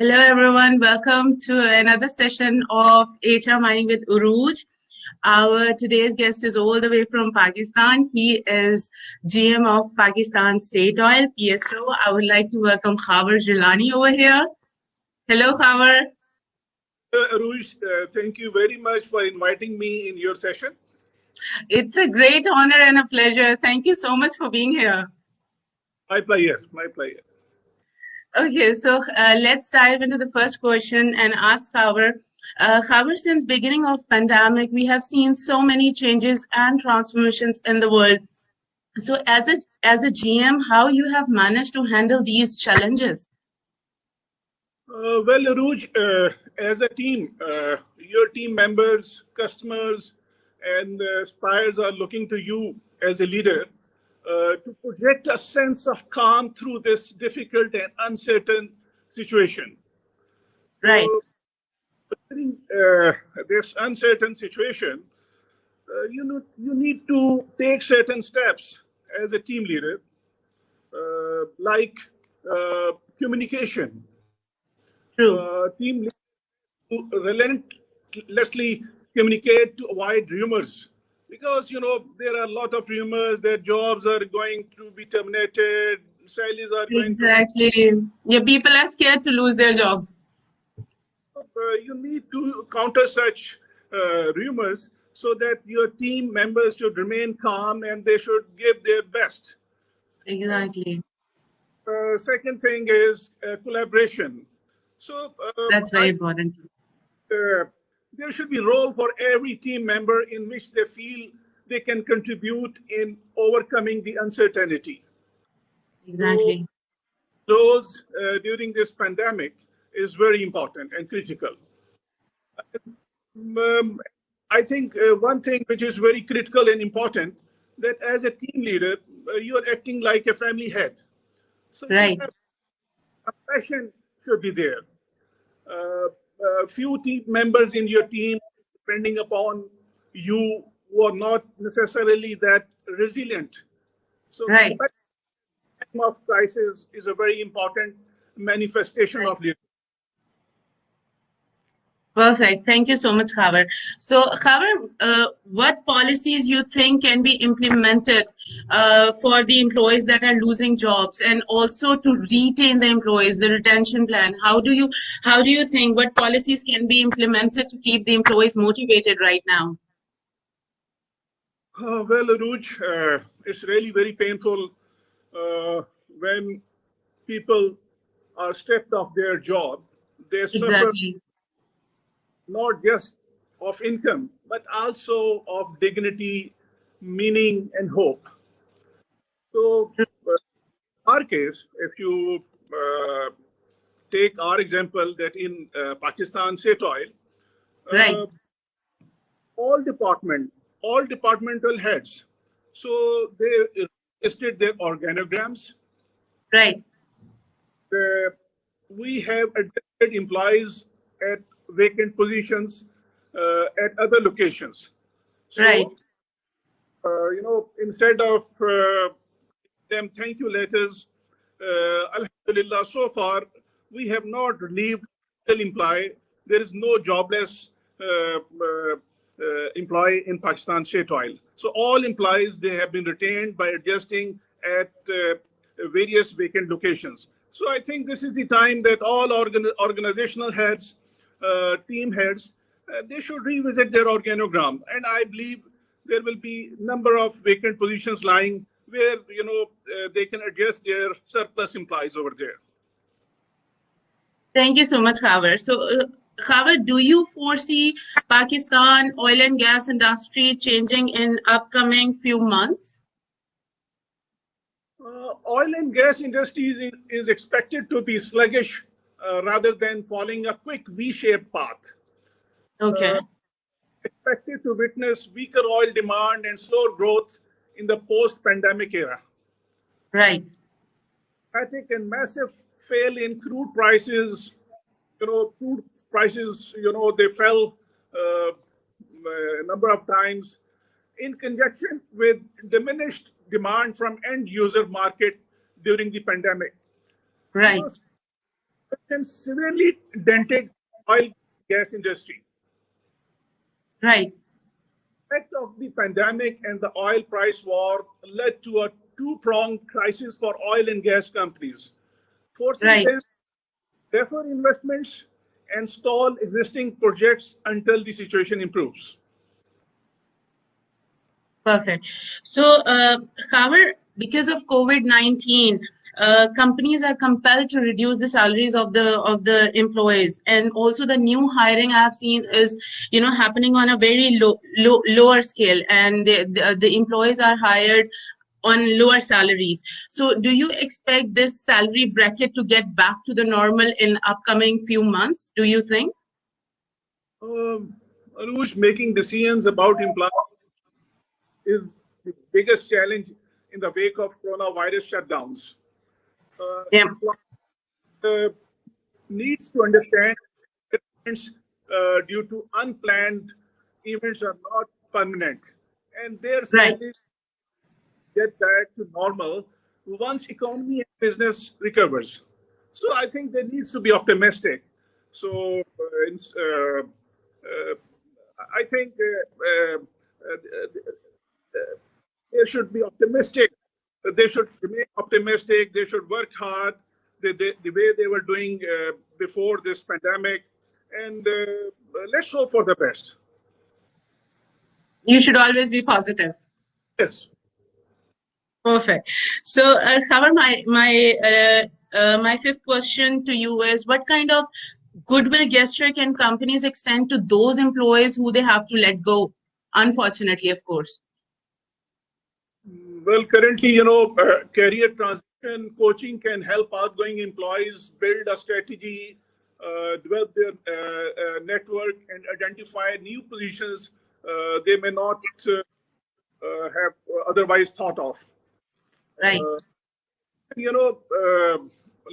Hello, everyone. Welcome to another session of HR Mining with Uruj. Our today's guest is all the way from Pakistan. He is GM of Pakistan State Oil, PSO. I would like to welcome Khawar Jillani over here. Hello, Khawar. Arush, thank you very much for inviting me in your session. It's a great honor and a pleasure. Thank you so much for being here. My pleasure, my pleasure. Okay, so let's dive into the first question and ask Khawar. Khawar, since beginning of pandemic, we have seen so many changes and transformations in the world. So as a GM, how you have managed to handle these challenges? Well, Aruj, as a team, your team members, customers, and suppliers are looking to you as a leader to project a sense of calm through this difficult and uncertain situation. Right, So, during this uncertain situation, you need to take certain steps as a team leader, like communication. true. Team leaders to relentlessly communicate to avoid rumors, because there are a lot of rumors that jobs are going to be terminated, salaries are going to be. Exactly. Yeah, people are scared to lose their job. You need to counter such rumors so that your team members should remain calm and they should give their best. And Exactly. second thing is collaboration. So That's very I important. uh, there should be role for every team member in which they feel they can contribute in overcoming the uncertainty. So Exactly. roles during this pandemic is very important and critical. Um, I think one thing which is very critical and important, that as a team leader, you are acting like a family head. So you Right. have compassion should be there. uh, Few team members in your team depending upon you who are not necessarily that resilient. So Right. compassion in time of crisis is a very important manifestation Right. of leadership. Perfect. Thank you so much, Khawar. So, Khawar, what policies you think can be implemented for the employees that are losing jobs, and also to retain the employees, the retention plan? How do you think what policies can be implemented to keep the employees motivated right now? Well, Aruj, it's really very painful when people are stripped of their job. They suffer Exactly. not just of income, but also of dignity, meaning, and hope. So, our case, if you uh, take our example, that in Pakistan State Oil, Right. uh, all department, all departmental heads, so they listed their organograms. Right. Uh, we have addressed employees at vacant positions at other locations. Right. So, instead of them thank you letters, Alhamdulillah, so far we have not relieved single employee. There is no jobless employee in Pakistan State Oil. So all employees, they have been retained by adjusting at various vacant locations. So I think this is the time that all organizational heads, team heads, they should revisit their organogram. And I believe there will be number of vacant positions lying where they can adjust their surplus employees over there. Thank you so much, Khawar. So, Khawar, do you foresee Pakistan oil and gas industry changing in upcoming few months? Oil and gas industry is expected to be sluggish rather than following a quick V-shaped path. Okay. Uh, Expected to witness weaker oil demand and slower growth in the post-pandemic era. Right. Dramatic and massive fall in crude prices. Crude prices, they fell a number of times in conjunction with diminished demand from end user market during the pandemic. You Right. know, and severely dented oil gas industry. Right. The effect of the pandemic and the oil price war led to a two-pronged crisis for oil and gas companies, forcing Right. them to defer investments and stall existing projects until the situation improves. Perfect. So, Khawar, because of COVID-19, companies are compelled to reduce the salaries of the employees, and also the new hiring I've seen is, happening on a very lower scale, and the employees are hired on lower salaries. So, do you expect this salary bracket to get back to the normal in upcoming few months? Do you think? Um, Anuj, making decisions about employees is the biggest challenge in the wake of coronavirus shutdowns. Yeah. Employees needs to understand that events due to unplanned events are not permanent, and their Right. salaries get back to normal once economy and business recovers. So I think there needs to be optimistic. So I think they should be optimistic. They should remain optimistic. They should work hard the way they were doing before this pandemic. And let's hope for the best. You should always be positive. Yes. Perfect. So, Khawar, my fifth question to you is: what kind of goodwill gesture can companies extend to those employees who they have to let go? Unfortunately, of course. Well, currently, career transition coaching can help outgoing employees build a strategy, develop their network, and identify new positions they may not have otherwise thought of. Right. Uh, you know,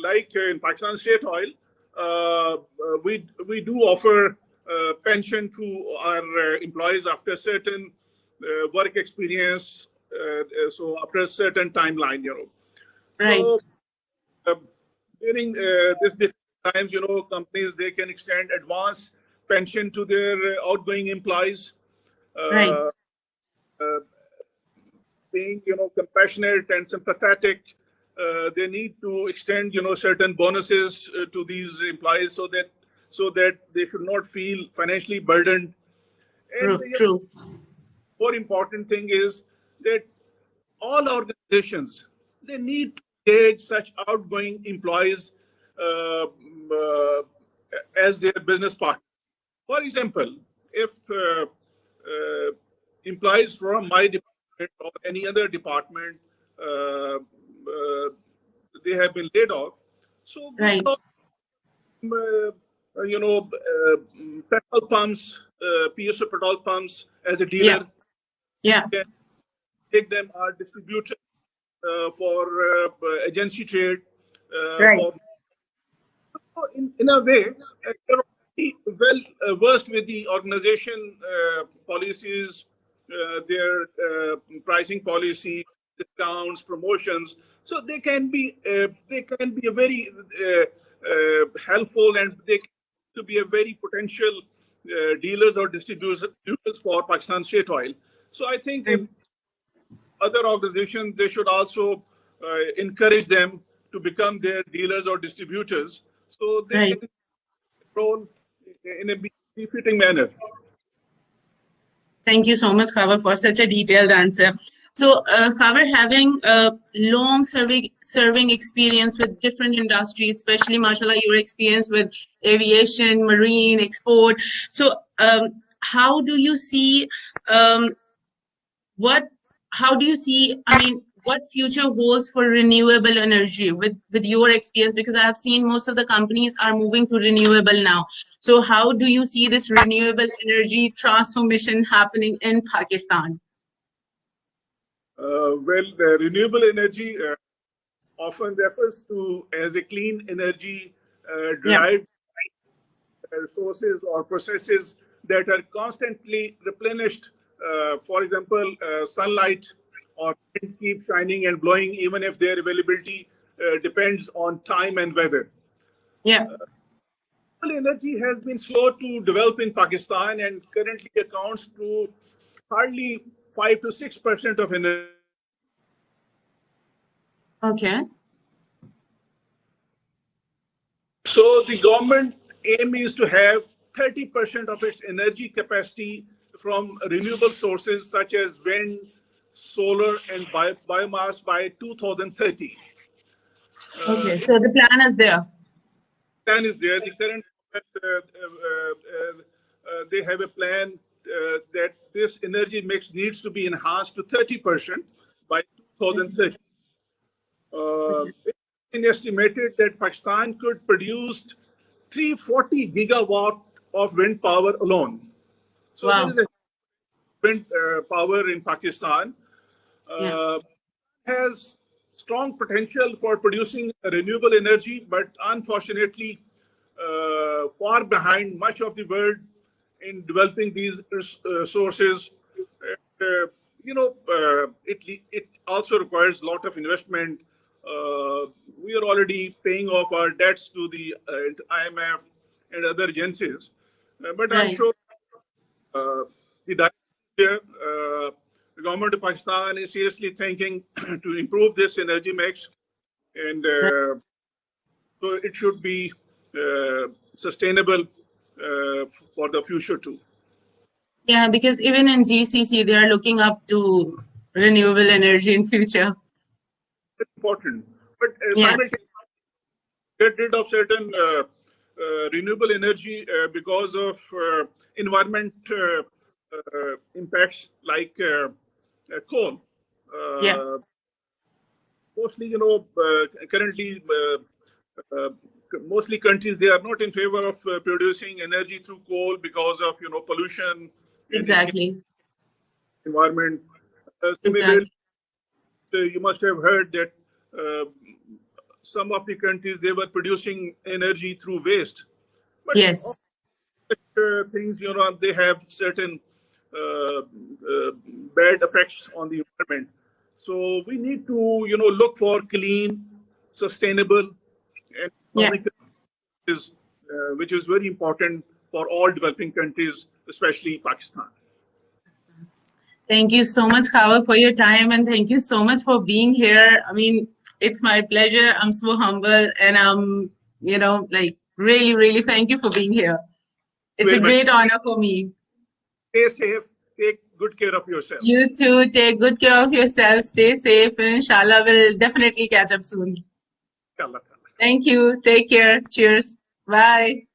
like in Pakistan State Oil, we do offer pension to our employees after certain work experience. So after a certain timeline, Right. So uh, during this difficult times, companies they can extend advance pension to their outgoing employees. Right. Uh, uh, Being compassionate and sympathetic, they need to extend certain bonuses to these employees so that they should not feel financially burdened. And True. True. more important thing is that all organizations they need to engage such outgoing employees as their business partner. For example, if employees from my department or any other department they have been laid off, so we Right. can also, petrol pumps, PSO petrol pumps as a Yeah. dealer, Yeah. can take them our distributor for agency trade. Right. In a way, they're already well versed with the organization policies, their pricing policy, discounts, promotions. So they can be a very helpful, and they can to be a very potential dealers or distributors for Pakistan State Oil. So I think if Right. other organizations they should also encourage them to become their dealers or distributors so they Right. can control in a befitting manner. Thank you so much, Khawar, for such a detailed answer. So, Khawar, having a long serving experience with different industries, especially, mashallah, your experience with aviation, marine, export. So, how do you see um, what? How do you see? I mean, what future holds for renewable energy with your experience? Because I have seen most of the companies are moving to renewable now. So, how do you see this renewable energy transformation happening in Pakistan? Well, renewable energy often refers to as a clean energy Yeah, derived resources or processes that are constantly replenished. For example, sunlight or wind keep shining and blowing even if their availability depends on time and weather. Yeah. Energy has been slow to develop in Pakistan and currently accounts to hardly 5 to 6% of energy. Okay. So the government aim is to have 30% of its energy capacity from renewable sources such as wind, solar, and biomass by 2030. Okay. So the plan is there. Plan is there. The current they have a plan that this energy mix needs to be enhanced to 30% by 2030. It's been estimated that Pakistan could produce 340 gigawatt of wind power alone. So there Wow. is a wind power in Pakistan. Yeah. Has strong potential for producing renewable energy, but unfortunately, far behind much of the world in developing these sources. Uh, it also requires a lot of investment. We are already paying off our debts to the IMF and other agencies, but I'm Right. sure the director, the government of Pakistan is seriously thinking to improve this energy mix, and Right. so it should be sustainable for the future too. Yeah, because even in GCC, they are looking up to renewable energy in future. It's important, but Yeah. simultaneously get rid of certain renewable energy because of environment impacts like coal. Yeah. Uh, Mostly, currently, uh, mostly countries they are not in favor of producing energy through coal because of pollution and the Exactly. environment. Similarly, Exactly. you must have heard that uh, some of the countries they were producing energy through waste, but all Yes. such things they have certain uh, uh, bad effects on the environment. So we need to look for clean, sustainable, and Yeah. economical which is very important for all developing countries, especially Pakistan. Thank you so much, Khawar, for your time, and thank you so much for being here. I mean, it's my pleasure. I'm so humble, and like really, really thank you for being here. It's a Very much. great honor for me. Stay safe. Take good care of yourself. You too. Take good care of yourself. Stay safe, and inshallah, we'll definitely catch up soon. Allah. Thank you. Take care. Cheers. Bye.